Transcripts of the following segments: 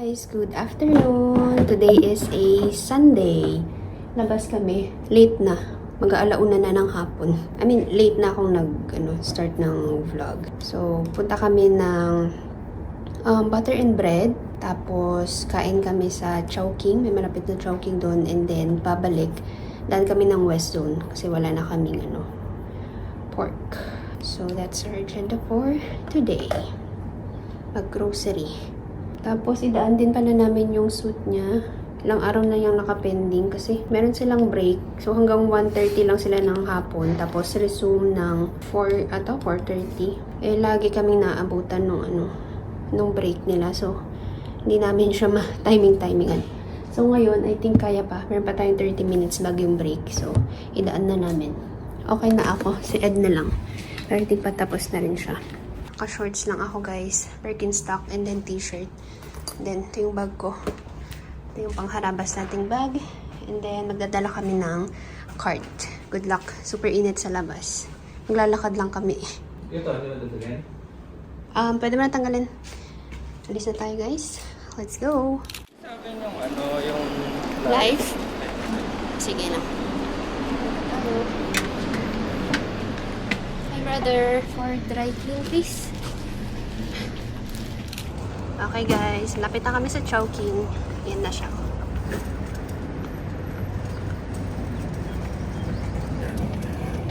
Guys, good afternoon. Today is a Sunday. Labas kami. Late na. Mag-aalauna na ng hapon. Late na akong start ng vlog. So, punta kami ng butter and bread. Tapos, kain kami sa Chowking. May malapit na Chowking doon. And then, pabalik. Dahil kami ng West Zone. Kasi wala na kaming pork. So, that's our agenda for today. Mag-grocery. Tapos, idaan din pala namin yung suit niya. Ilang araw na yung nakapending kasi meron silang break. So, hanggang 1:30 lang sila ng hapon. Tapos, resume ng 4:30. Lagi kaming naabutan nung break nila. So, hindi namin siya timing-timingan. So, ngayon, I think kaya pa. Meron pa tayong 30 minutes bago yung break. So, idaan na namin. Okay na ako. Si Ed na lang. Pero I think patapos na rin siya. Naka-shorts lang ako, guys. Birkenstock and then t-shirt. Then, ito yung bag ko. Ito yung pangharabas nating bag. And then, magdadala kami ng cart. Good luck. Super init sa labas. Maglalakad lang kami. Ito, ano na tatagyan? Pwede mo na tanggalin. Alis na tayo, guys. Let's go. Sabi yung Live? Sige na. Hi, brother. For dry clean, please. Okay, guys. Lapit na kami sa Chowking. Yan na siya.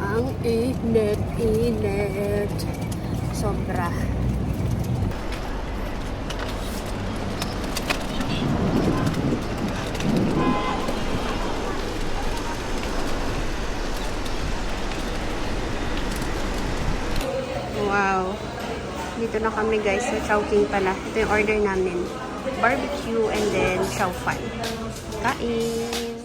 Ang init. Sobra. Wow. Dito na kami, guys, sa Chowking pala. Ito yung order namin. Barbecue and then chow fan. Kain!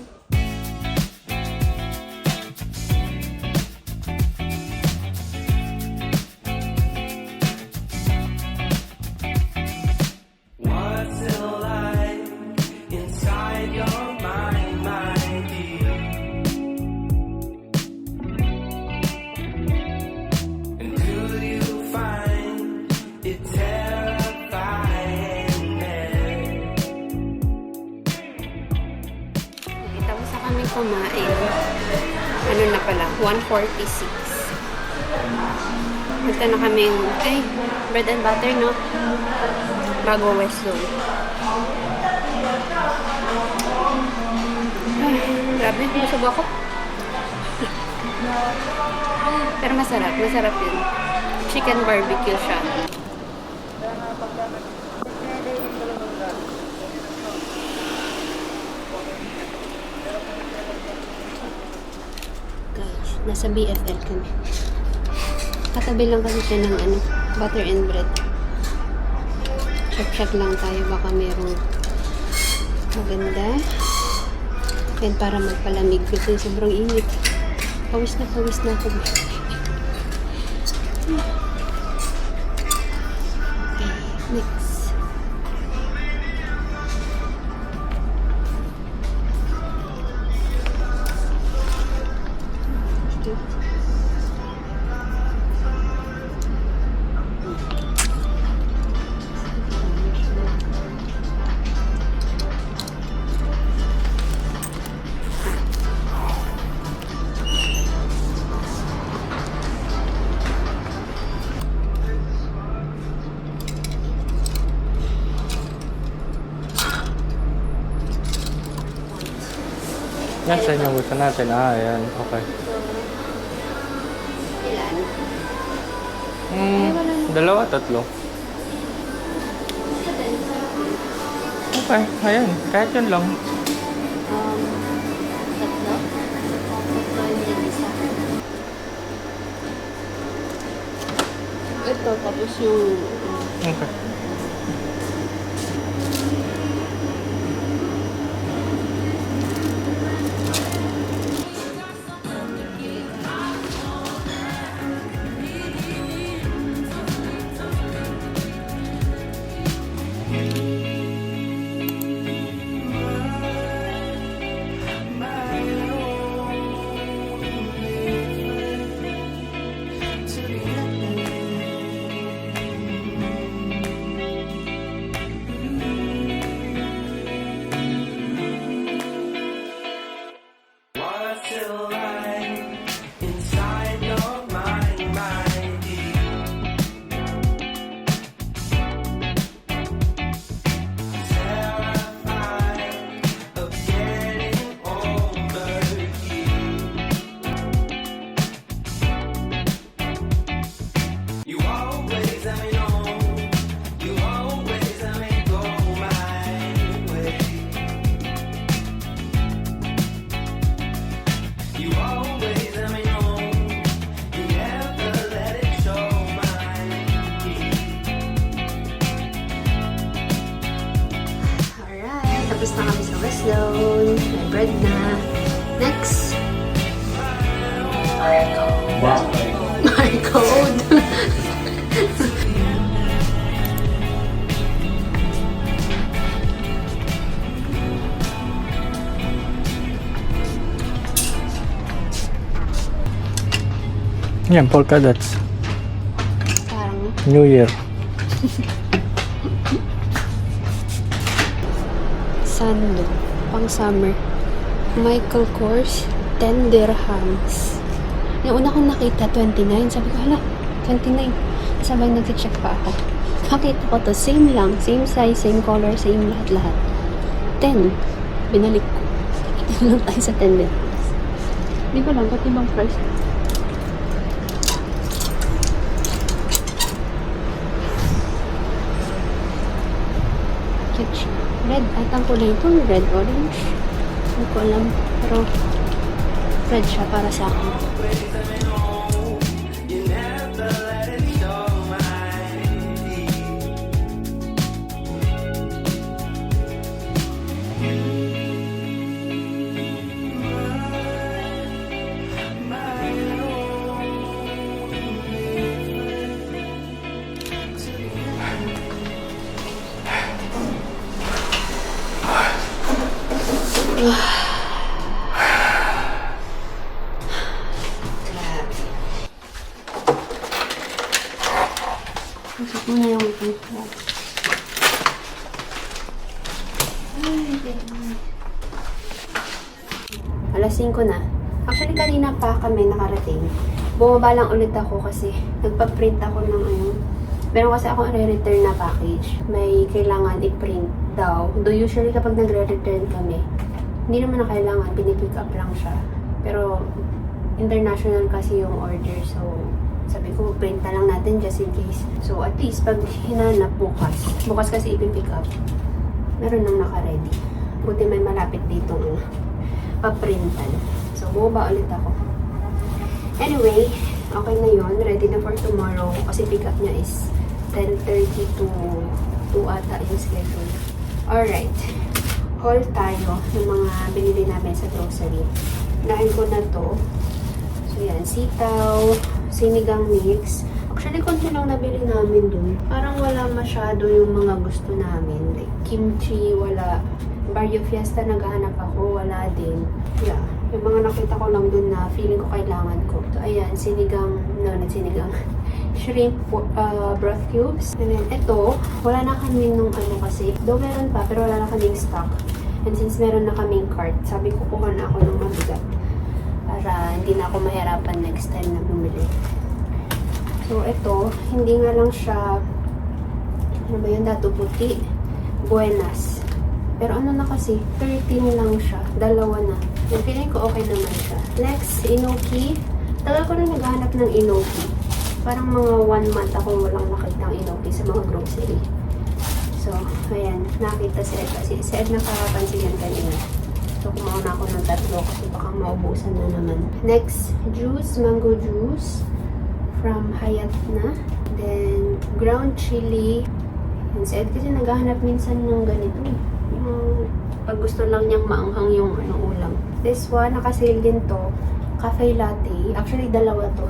What's it like inside your mind, my dear? And do you find it terrifying? Tapos na kami kumain. Ano na pala? 1:46. Punta na kami bread and butter, no? Bago West Zone. Ay, grabe. Busog ako. Pero masarap. Masarap yun. Chicken barbecue siya. Guys, nasa BFL kami. Katabi lang kasi siya ng butter and bread. Check lang tayo. Baka merong maganda. And para magpalamig kasi sobrang init. Pawis na ako. Okay, next. Yan, sa inyo gusto natin. Ayan. Okay. Ilan? Dalawa, tatlo. Okay, ayan. Kahit yun lang. Tatlo? Tatlo and then isa. Ito, tapos yung Okay. My code. Yan, polka dots. Parang New Year. sando. Pang summer. Michael Kors. 10 dirhams. Yung una kong nakita, 29. Sabi ko, hala, 29. Sabay nag-check pa ako. Nakita ko to, same lang. Same size, same color, same lahat-lahat. 10. Binalik ko. Ito lang tayo sa 10 dirhams. Hindi ko lang, ba't ibang price? Cute siya. Red. At ang kulay ito, red, orange. Hindi ko alam. Pero, red siya para sa akin. You never let it show my teeth. My Pasok mo na yung ipin ko. Alas 5 na. Actually, kanina pa kami nakarating. Bumaba lang ulit ako kasi nagpa-print ako ng meron kasi ako re-return na package. May kailangan i-print daw. Though usually kapag nagre-return kami, hindi naman na kailangan, pinipick up lang siya. Pero international kasi yung order, so sabi ko, print na lang natin just in case. So at least pag hinanap bukas kasi ipipick up, meron nang naka-ready. Buti may malapit dito paprintan. So bumaba ulit ako. Anyway, okay na yun. Ready na for tomorrow kasi pick up niya is 10:30 to 2 ata yung schedule. Alright. Haul tayo ng mga binili namin sa grocery. Unahin ko na to. So yan, sitaw, sinigang mix. Actually, konti lang nabili namin dun. Parang wala masyado yung mga gusto namin. Like kimchi, wala. Barrio Fiesta, naghahanap ako, wala din. Yeah, yung mga nakita ko lang dun na feeling ko kailangan ko. So ayan, sinigang, sinigang. Shrimp broth cubes. And then ito, wala na kami nung kasi. Though meron pa, pero wala na kaming stock. And since meron na kaming cart, sabi ko kuha na ako ng mabigat. Para hindi na ako mahirapan next time na bumili. So, ito, hindi nga lang siya, ano ba yun, dato puti, buenas. Pero ano na kasi, 13 lang siya, dalawa na. Yung feeling ko okay naman siya. Next, inoki. Tagal ko na naghahanap ng inoki. Parang mga 1 month akong walang nakita ng inoki sa mga grocery. So, ayan, nakita si Ed. Kasi si Ed nakakapansin yan kanina. So, kumauna na ako ng 3 kasi baka maubusan na naman. Next, juice, mango juice from Hayat na. Then, ground chili. And si Ed kasi naghahanap minsan ng ganito. Yung pag gusto lang niyang maanghang yung ulam. This one, nakasale din to. Cafe latte. Actually, dalawa to.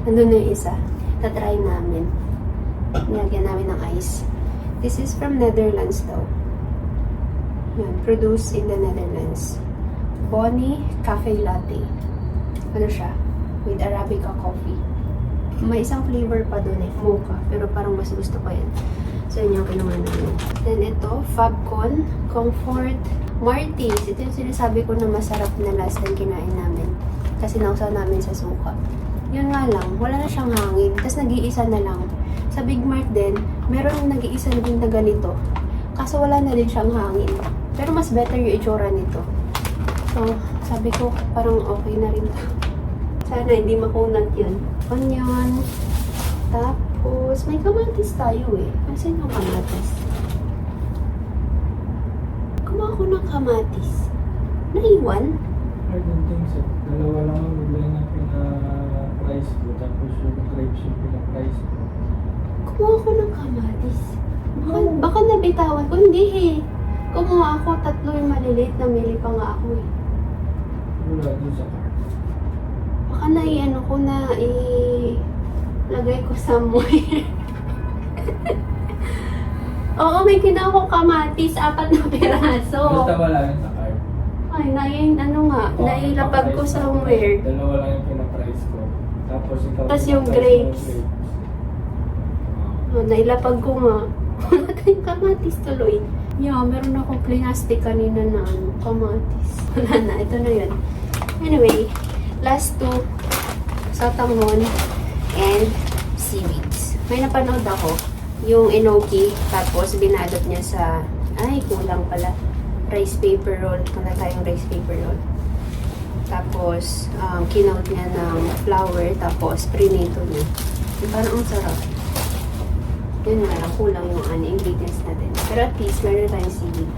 Nandun na yung isa. Tatry namin. Nilagyan namin ng ice. This is from Netherlands daw. Yan, produced in the Netherlands. Bonnie Cafe Latte. Ano siya? With Arabica coffee. May isang flavor pa dun mocha. Pero parang mas gusto ko yan. So, yun yung kinuha namin. Then ito, Fabcon Comfort Martis. Ito yung sinasabi ko na masarap na last time kinain namin. Kasi nausaw namin sa suka. Yun nga lang, wala na siyang hangin. Tapos nag-iisa na lang. Sa Big Mart din, meron nag-iisa na din na ganito. Kaso wala na din siyang hangin. Pero mas better yung itsura nito. So, sabi ko, parang okay na rin to. Sana hindi makunat yun. Onion. Tapos, may kamatis tayo eh. Asan yung kamatis? Kumuha ko ng kamatis. Naiwan? I don't think so. Dalawa lang ang bigay na price ko. Tapos yung grapes yung pina-price ko. Kumuha ko ng kamatis. Baka nabitawan ko. Hindi eh. Kumuha ako 3 yung maliliit. Namili pa nga ako eh. Wala dun sa cart. Baka Baka na ano ko na lagay ko somewhere. Oo, may kinuha ko kamatis, 4 na piraso. Basta wala yun sa card. Ay, nailapag ko somewhere. Dalawa lang yung pinaprice ko. Tapos ikaw. Tas yung grapes. Oh, nailapag ko nga. Wala tayong kamatis tuloy. Yeah, meron akong plastic kanina na kamatis. Wala na, ito na yun. Anyway, last two, satamon and seaweeds. May napanood ako, yung enoki, tapos binalot niya sa, ay, kulang pala, rice paper roll. Wala tayong rice paper roll. Tapos, kinout niya ng flour, tapos prinito niya. Parang ang sarap. Yun nga lang, kulang yung ingredients natin. Pero at least, meron tayong seaweed.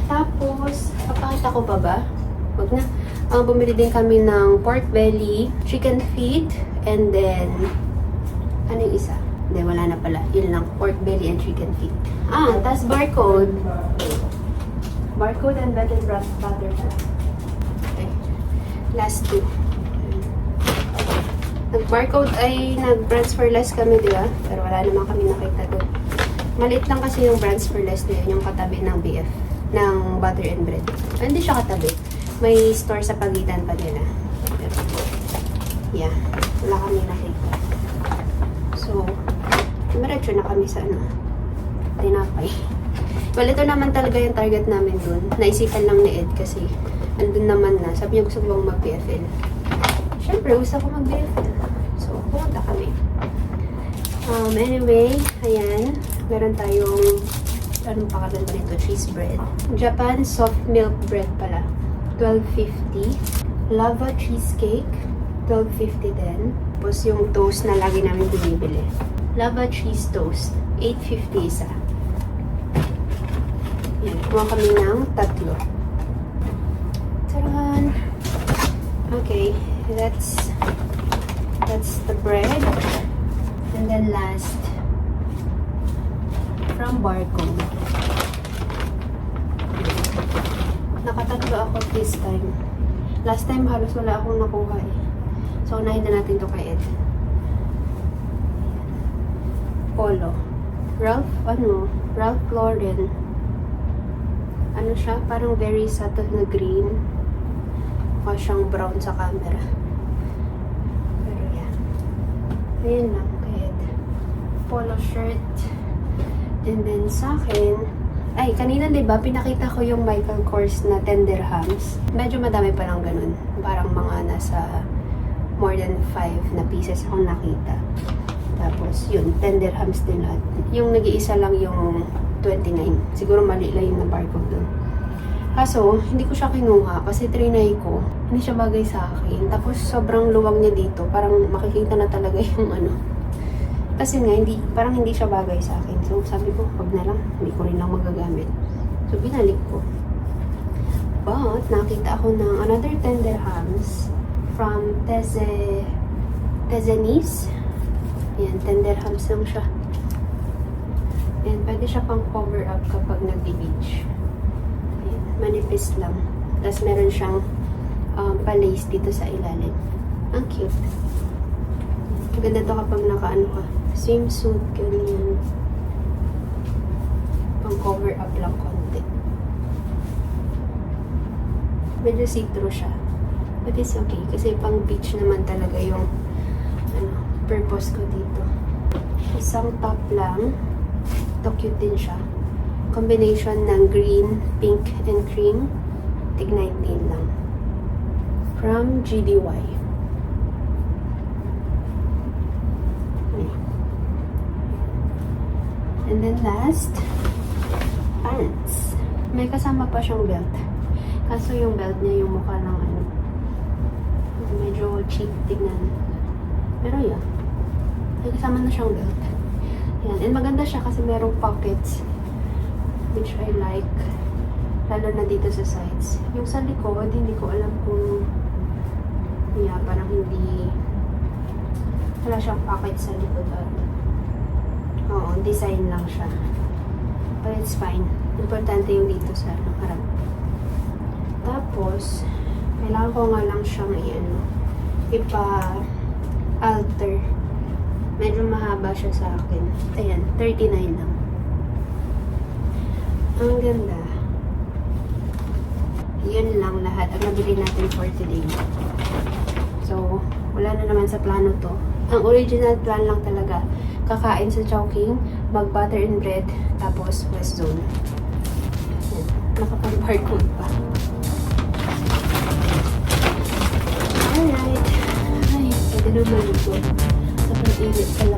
Tapos, papakita ko pa ba? Wag na. Bumili din kami ng pork belly, chicken feet, and then, ano yung isa? Hindi, wala na pala. Yun lang, pork belly and chicken feet. Tas barcode. Barcode and butter pala. Okay. Last two. Nag-barcode ay nag-transfer less kami, di ba? Pero wala naman kami nakita doon. Maliit lang kasi yung transfer less na yun, yung katabi ng BF, ng butter and bread. Hindi siya katabi. May store sa pagitan pa nila. Yeah, wala kami nakita. So, diretso na kami sa tinapay. Well, ito naman talaga yung target namin dun. Naisipan lang ni Ed kasi andun naman na. Sabi niya gusto ko bang mag-BFL. Siyempre, gusto ko mag-BFL. So, pumunta kami. Anyway, ayan. Meron tayong, anong pakalan ba nito? Cheese bread. Japan soft milk bread pala. $12.50. Lava cheesecake. $12.50 din. Tapos yung toast na lagi namin binibili. Lava cheese toast. $8.50 isa. Yan. Kuha kami ng 3. Taran! Okay. That's the bread. And then last, from Barcode. Nakatatlo ako this time. Last time halos wala akong nakuha eh. So unahin na natin to kay Ed. Polo. Ralph Lauren. Ano siya? Parang very subtle na green. Mukha siyang brown sa camera. Pero yan. Ayan lang. Kaya polo shirt. And then sa akin, ay, kanina diba, pinakita ko yung Michael Kors na tender hams. Medyo madami pa lang ganun. Parang mga nasa more than 5 na pieces akong nakita. Tapos, yun, tender hams din lahat. Yung nag-iisa lang yung 29. Siguro mali lang yung na-barcode doon. Kaso, hindi ko siya kinuha kasi trinay ko. Hindi siya bagay sa akin. Tapos, sobrang luwag niya dito. Parang makikita na talaga yung Kasi nga, parang hindi siya bagay sa akin. So, sabi ko, wag na lang. Hindi ko rin lang magagamit. So, binalik ko. But, nakita ako ng another tender hams from Tezenis. Ayan, tender hams lang siya. And pwede siya pang cover up kapag nag-beach. Manipis lang. Tapos meron siyang pa-lace dito sa ilalim. Ang cute. Maganda to kapag naka-ano ka. Swimsuit, ganyan. Pang cover up lang konti. Medyo see-through siya. But it's okay. Kasi pang beach naman talaga yung purpose ko dito. Isang top lang. Ito cute din siya. Combination ng green, pink, and cream. Tig 19 lang. From GDY. And then last, pants. May kasama pa siyang belt. Kaso yung belt niya yung mukha ng medyo cheap tignan. Pero yan. May kasama na siyang belt. Yan. And maganda siya kasi merong pockets. Which I like. Lalo na dito sa sides. Yung sa likod, hindi ko alam kung parang hindi wala siyang pocket sa likod. Oo, design lang siya. But it's fine. Importante yung dito sa harap. Tapos, Kailangan ko nga lang siyang ipa-alter. Medyo mahaba siya sa akin. Ayan, 39 lang. Ang ganda. Yun lang lahat ang nabili natin for today. So, wala na naman sa plano to. Ang original plan lang talaga, kakain sa Chowking, mag-butter and bread, tapos West Zone. Yan. Nakapag-barcode pa. Alright. Ay, pwede naman ito. Sa pag-init pala.